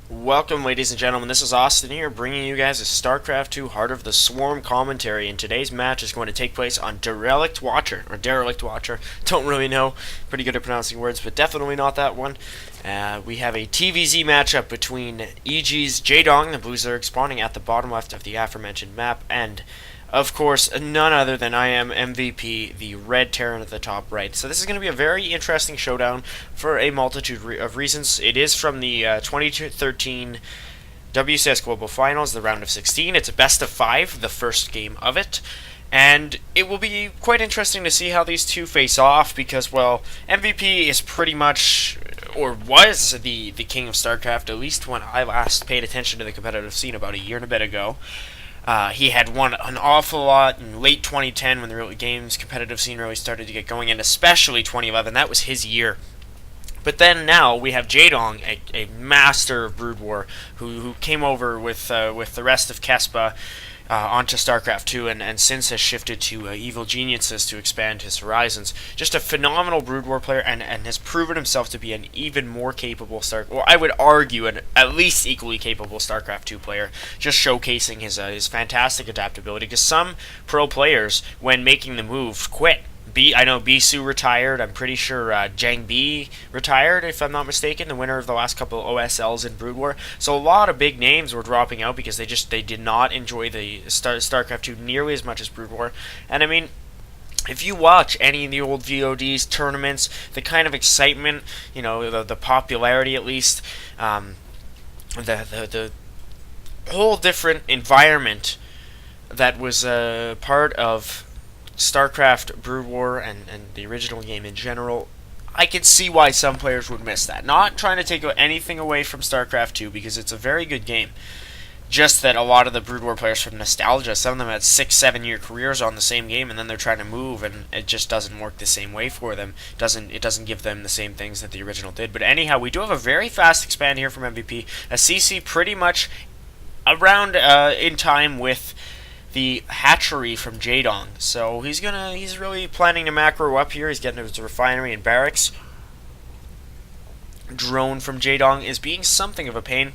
Welcome, ladies and gentlemen. This is Austin here, bringing you guys a StarCraft 2 Heart of the Swarm commentary. And today's match is going to take place on Derelict Watcher, or Derelict Watcher. Don't really know. Pretty good at pronouncing words, but definitely not that one. We have a TvZ matchup between EG's Jaedong, the Blue Zerg, spawning at the bottom left of the aforementioned map, and of course, none other than I am MVP, the red Terran at the top right. So this is going to be a very interesting showdown for a multitude of reasons. It is from the 2013 WCS Global Finals, the round of 16. It's a best of 5, the first game of it. And it will be quite interesting to see how these two face off because, well, MVP is pretty much, or was the king of StarCraft, at least when I last paid attention to the competitive scene about a year and a bit ago. He had won an awful lot in late 2010 when the games competitive scene really started to get going, and especially 2011. That was his year. But then now we have Jaedong, a master of Brood War, who came over with the rest of Kespa onto StarCraft 2, and since has shifted to Evil Geniuses to expand his horizons. Just a phenomenal Brood War player, and has proven himself to be an even more capable well, I would argue an at least equally capable StarCraft 2 player, just showcasing his fantastic adaptability, because some pro players, when making the move, quit. I know Bisu retired. I'm pretty sure Jang B retired, if I'm not mistaken, the winner of the last couple of OSLs in Brood War. So a lot of big names were dropping out because they did not enjoy the StarCraft 2 nearly as much as Brood War. And I mean, if you watch any of the old VODs, tournaments, the kind of excitement, you know, the popularity at least, the whole different environment that was part of StarCraft, Brood War, and the original game in general, I can see why some players would miss that. Not trying to take anything away from StarCraft 2, because it's a very good game. Just that a lot of the Brood War players from nostalgia, some of them had 6-7 year careers on the same game, and then they're trying to move, and it just doesn't work the same way for them. It doesn't give them the same things that the original did. But anyhow, we do have a very fast expand here from MVP. A CC pretty much around in time with the hatchery from Jaedong. So he's really planning to macro up here. He's getting his refinery and barracks. Drone from Jaedong is being something of a pain.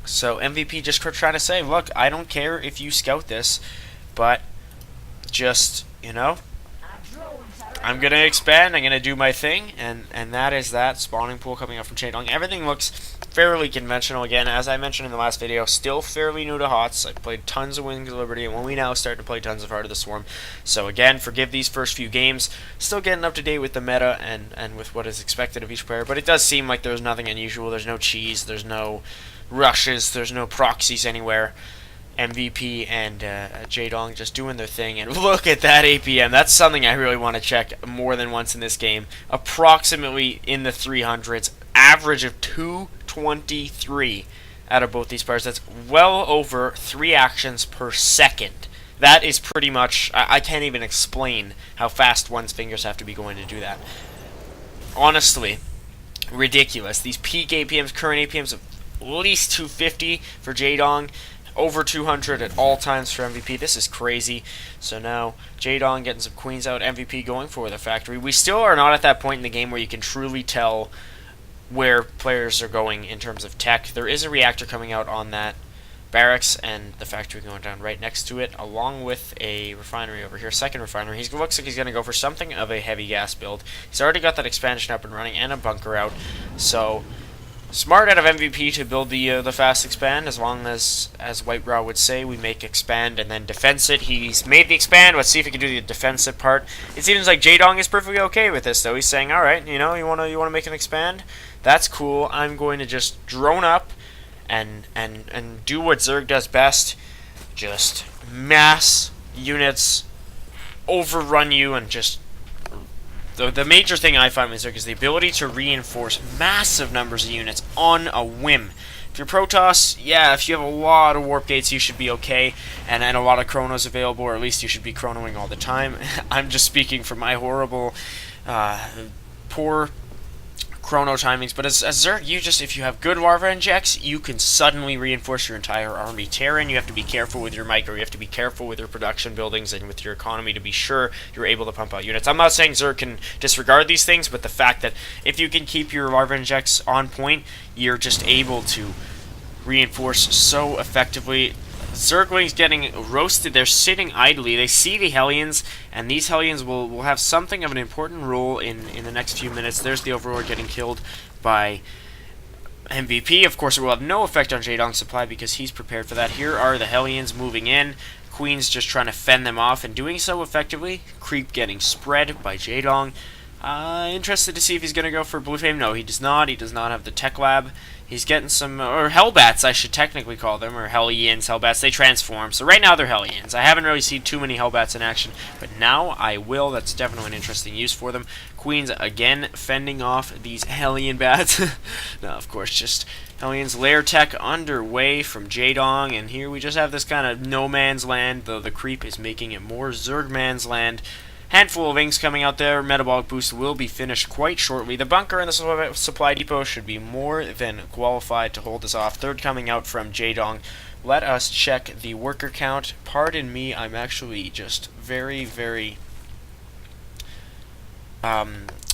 So MVP just trying to say, look, I don't care if you scout this, but just, you know, I'm going to expand, I'm going to do my thing, and that is that spawning pool coming up from Jaedong. Everything looks fairly conventional. Again, as I mentioned in the last video, still fairly new to HOTS. I played tons of Wings of Liberty, and when we now start to play tons of Heart of the Swarm. So again, forgive these first few games. Still getting up to date with the meta and with what is expected of each player, but it does seem like there's nothing unusual. There's no cheese, there's no rushes, there's no proxies anywhere. MVP and Jaedong just doing their thing, and look at that APM. That's something I really want to check more than once in this game. Approximately in the 300s, average of 223 out of both these players. That's well over 3 actions per second. That is pretty much, I can't even explain how fast one's fingers have to be going to do that. Honestly, ridiculous. These peak APMs, current APMs of at least 250 for Jaedong. Over 200 at all times for MVP. This is crazy. So now Jaedong getting some queens out. MVP going for the factory. We still are not at that point in the game where you can truly tell where players are going in terms of tech. There is a reactor coming out on that barracks, and the factory going down right next to it, along with a refinery over here. Second refinery. He looks like he's going to go for something of a heavy gas build. He's already got that expansion up and running and a bunker out. So smart out of MVP to build the fast expand, as long as Whitebrow would say, we make expand and then defense it. He's made the expand. Let's see if he can do the defensive part. It seems like Jaedong is perfectly okay with this, though. He's saying, all right, you know, you wanna make an expand? That's cool. I'm going to just drone up and do what Zerg does best. Just mass units, overrun you, and just the major thing I find with Zerg is the ability to reinforce massive numbers of units on a whim. If you're Protoss, yeah, if you have a lot of warp gates, you should be okay, and a lot of chronos available, or at least you should be chronoing all the time. I'm just speaking from my horrible, poor chrono timings, but as Zerg, if you have good larva injects, you can suddenly reinforce your entire army. Terran, you have to be careful with your micro, you have to be careful with your production buildings and with your economy to be sure you're able to pump out units. I'm not saying Zerg can disregard these things, but the fact that if you can keep your larva injects on point, you're just able to reinforce so effectively. Zerglings getting roasted. They're sitting idly. They see the Hellions, and these Hellions will have something of an important role in the next few minutes. There's the Overlord getting killed by MVP. Of course, it will have no effect on Jaedong's supply because he's prepared for that. Here are the Hellions moving in. Queen's just trying to fend them off and doing so effectively. Creep getting spread by Jaedong. Interested to see if he's going to go for Blue Flame. No, he does not. He does not have the Tech Lab. He's getting some, or Hellbats, I should technically call them, or Hellions, Hellbats. They transform. So right now they're Hellions. I haven't really seen too many Hellbats in action, but now I will. That's definitely an interesting use for them. Queen's again fending off these Hellion bats. Now, of course, just Hellions lair tech underway from Jaedong, and here we just have this kind of no man's land, though the creep is making it more Zerg man's land. Handful of inks coming out there. Metabolic boost will be finished quite shortly. The bunker and the supply depot should be more than qualified to hold this off. Third coming out from Jaedong. Let us check the worker count. Pardon me, I'm actually just very, very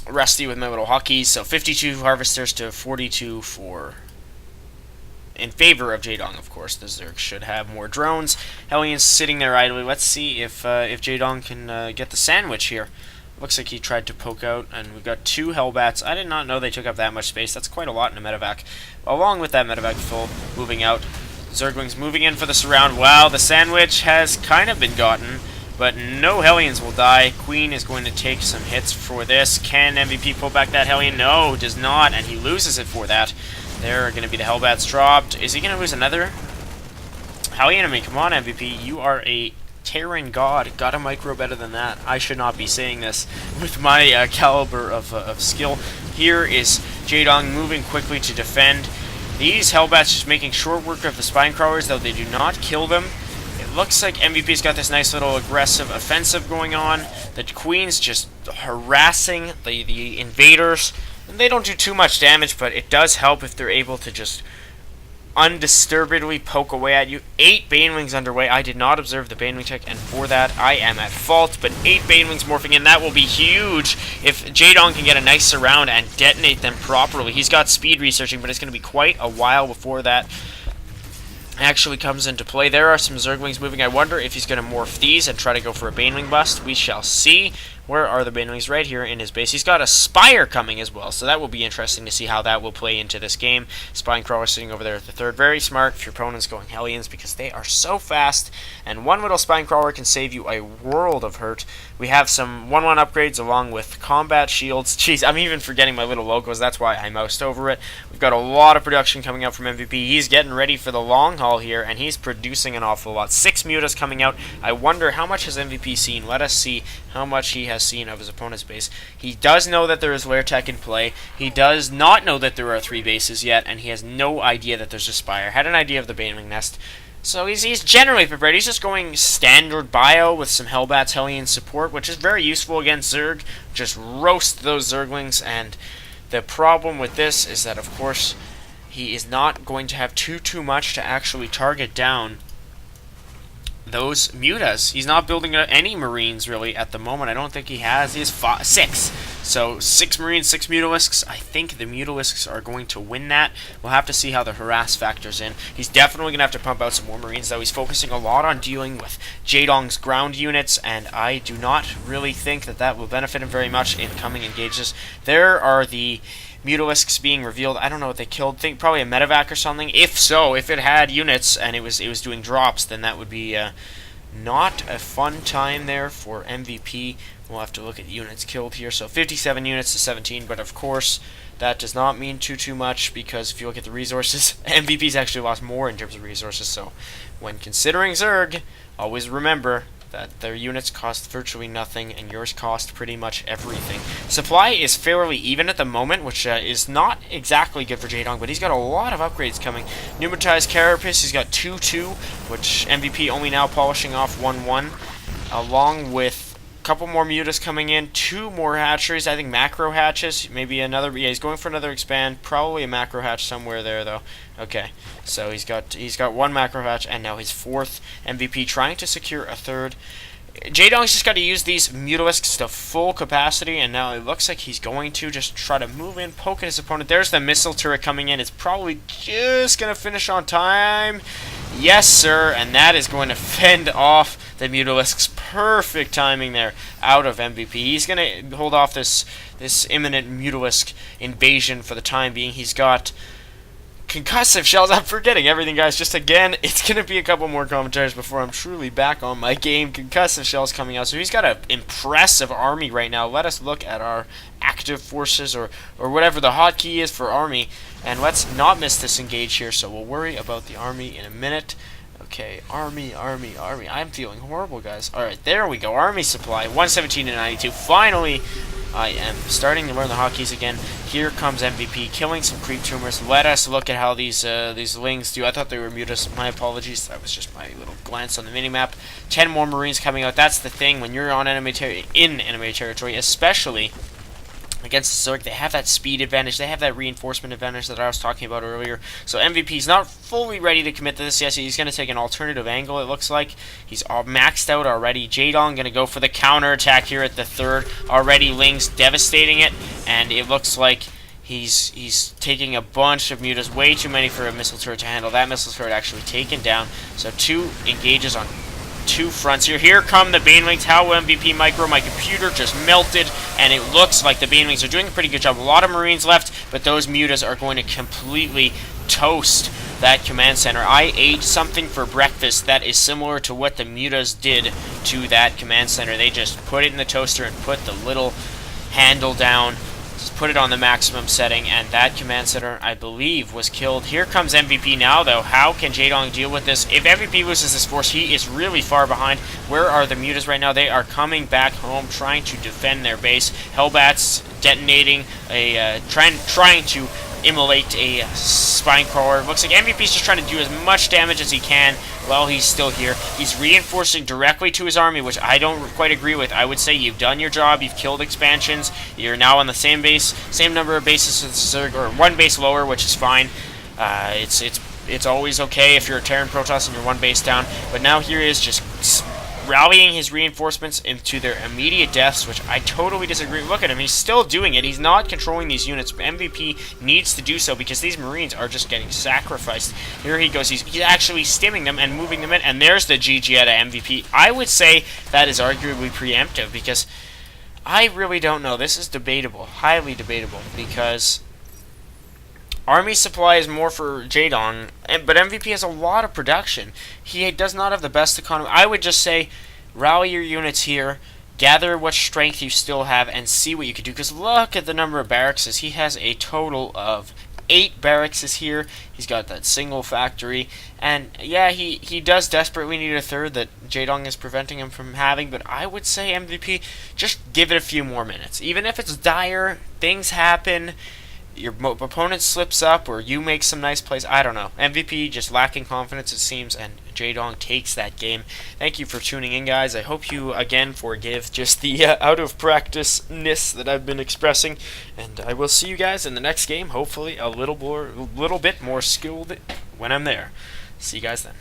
rusty with my little hotkeys. So 52 harvesters to 42 for... in favor of Jaedong, of course. The Zerg should have more drones. Hellions sitting there idly. Let's see if Jaedong can get the sandwich here. Looks like he tried to poke out, and we've got 2 Hellbats. I did not know they took up that much space. That's quite a lot in a medevac. Along with that medevac full, moving out. Zerglings moving in for the surround. Wow, the sandwich has kind of been gotten, but no Hellions will die. Queen is going to take some hits for this. Can MVP pull back that Hellion? No, does not, and he loses it for that. There are going to be the Hellbats dropped. Is he going to lose another Hellion? I mean, come on, MVP. You are a Terran god. Got a micro better than that. I should not be saying this with my caliber of skill. Here is Jaedong moving quickly to defend. These Hellbats just making short work of the Spine Crawlers, though they do not kill them. It looks like MVP's got this nice little aggressive offensive going on. The Queen's just harassing the invaders. They don't do too much damage, but it does help if they're able to just undisturbedly poke away at you. 8 Banelings underway. I did not observe the Baneling tech, and for that, I am at fault. But 8 Banelings morphing in, that will be huge if Jaedong can get a nice surround and detonate them properly. He's got speed researching, but it's going to be quite a while before that actually comes into play. There are some Zerglings moving. I wonder if he's going to morph these and try to go for a Baneling bust. We shall see. Where are the Banelings? Right here in his base. He's got a Spire coming as well, so that will be interesting to see how that will play into this game. Spine Crawler sitting over there at the third. Very smart if your opponent's going Hellions because they are so fast, and one little Spine Crawler can save you a world of hurt. We have some 1-1 upgrades along with combat shields. Jeez, I'm even forgetting my little logos. That's why I moused over it. We've got a lot of production coming out from MVP. He's getting ready for the long haul here, and he's producing an awful lot. 6 mutas coming out. I wonder how much has MVP seen. Let us see how much he has seen of his opponent's base. He does know that there is lair tech in play. He does not know that there are 3 bases yet, and he has no idea that there's a Spire. Had an idea of the Baneling Nest. So he's generally prepared. He's just going standard bio with some Hellbats, Hellion support, which is very useful against Zerg. Just roast those Zerglings, and the problem with this is that, of course, he is not going to have too much to actually target down those mutas. He's not building any Marines, really, at the moment. I don't think he has. He has 6. So 6 Marines, 6 Mutalisks. I think the Mutalisks are going to win that. We'll have to see how the harass factors in. He's definitely going to have to pump out some more Marines, though. He's focusing a lot on dealing with Jaedong's ground units, and I do not really think that that will benefit him very much in coming engages. There are the Mutalisks being revealed. I don't know what they killed. Think probably a medevac or something. If so, if it had units and it was doing drops, then that would be not a fun time there for MVP. We'll have to look at units killed here. So 57 units to 17, but of course that does not mean too much, because if you look at the resources, MVP's actually lost more in terms of resources. So when considering Zerg, always remember that their units cost virtually nothing, and yours cost pretty much everything. Supply is fairly even at the moment, which is not exactly good for Jaedong, but he's got a lot of upgrades coming. Pneumatized Carapace, he's got 2-2, which MVP only now polishing off 1-1, along with a couple more mutas coming in, 2 more hatcheries, I think macro hatches, maybe another, yeah, he's going for another expand, probably a macro hatch somewhere there, though. Okay, so he's got 1 macro hatch, and now his 4th MVP, trying to secure a 3rd. Jaedong's just got to use these Mutalisks to full capacity, and now it looks like he's going to just try to move in, poke at his opponent. There's the missile turret coming in. It's probably just going to finish on time. Yes, sir, and that is going to fend off the Mutalisks. Perfect timing there out of MVP. He's going to hold off this imminent Mutalisk invasion for the time being. He's got concussive shells. I'm forgetting everything, guys. Just again, it's going to be a couple more commentaries before I'm truly back on my game. Concussive shells coming out. So he's got an impressive army right now. Let us look at our active forces or whatever the hotkey is for army. And let's not miss this engage here. So we'll worry about the army in a minute. Okay, army. I'm feeling horrible, guys. Alright, there we go. Army supply, 117 to 92. Finally, I am starting to learn the hotkeys again. Here comes MVP, killing some creep tumors. Let us look at how these lings do. I thought they were mutas. My apologies. That was just my little glance on the minimap. 10 more Marines coming out. That's the thing when you're on enemy territory, especially against the Zerg. They have that speed advantage. They have that reinforcement advantage that I was talking about earlier. So MVP's not fully ready to commit to this. Yes, he's going to take an alternative angle, it looks like. He's all maxed out already. Jaedong going to go for the counterattack here at the third. Already Ling's devastating it, and it looks like he's taking a bunch of mutas. Way too many for a missile turret to handle. That missile turret actually taken down. So 2 engages on 2 fronts here. Here come the Banelings. How MVP micro? My computer just melted, and it looks like the Banelings are doing a pretty good job. A lot of Marines left, but those mutas are going to completely toast that command center. I ate something for breakfast that is similar to what the mutas did to that command center. They just put it in the toaster and put the little handle down, just put it on the maximum setting, and that command center, I believe, was killed. Here comes MVP now, though. How can Jaedong deal with this? If MVP loses this force, he is really far behind. Where are the mutas right now? They are coming back home, trying to defend their base. Hellbats detonating trying to immolate a spine crawler. Looks like MVP's just trying to do as much damage as he can while he's still here. He's reinforcing directly to his army, which I don't quite agree with. I would say you've done your job, you've killed expansions, you're now on the same base, same number of bases as Zerg, or 1 base lower, which is fine. It's always okay if you're a Terran Protoss and you're 1 base down, but now here he is just rallying his reinforcements into their immediate deaths, which I totally disagree. Look at him, he's still doing it. He's not controlling these units. MVP needs to do so because these Marines are just getting sacrificed. Here he goes. He's actually stimming them and moving them in, and there's the GG at MVP. I would say that is arguably preemptive because I really don't know. This is debatable, highly debatable, because army supply is more for Jaedong, but MVP has a lot of production. He does not have the best economy. I would just say, rally your units here, gather what strength you still have, and see what you can do. Because look at the number of barracks. He has a total of 8 barracks here. He's got that single factory. And yeah, he does desperately need a third that Jaedong is preventing him from having. But I would say MVP, just give it a few more minutes. Even if it's dire, things happen. Your opponent slips up, or you make some nice plays. I don't know. MVP just lacking confidence, it seems, and Jaedong takes that game. Thank you for tuning in, guys. I hope you, again, forgive just the out-of-practice-ness that I've been expressing. And I will see you guys in the next game, hopefully a little bit more skilled when I'm there. See you guys then.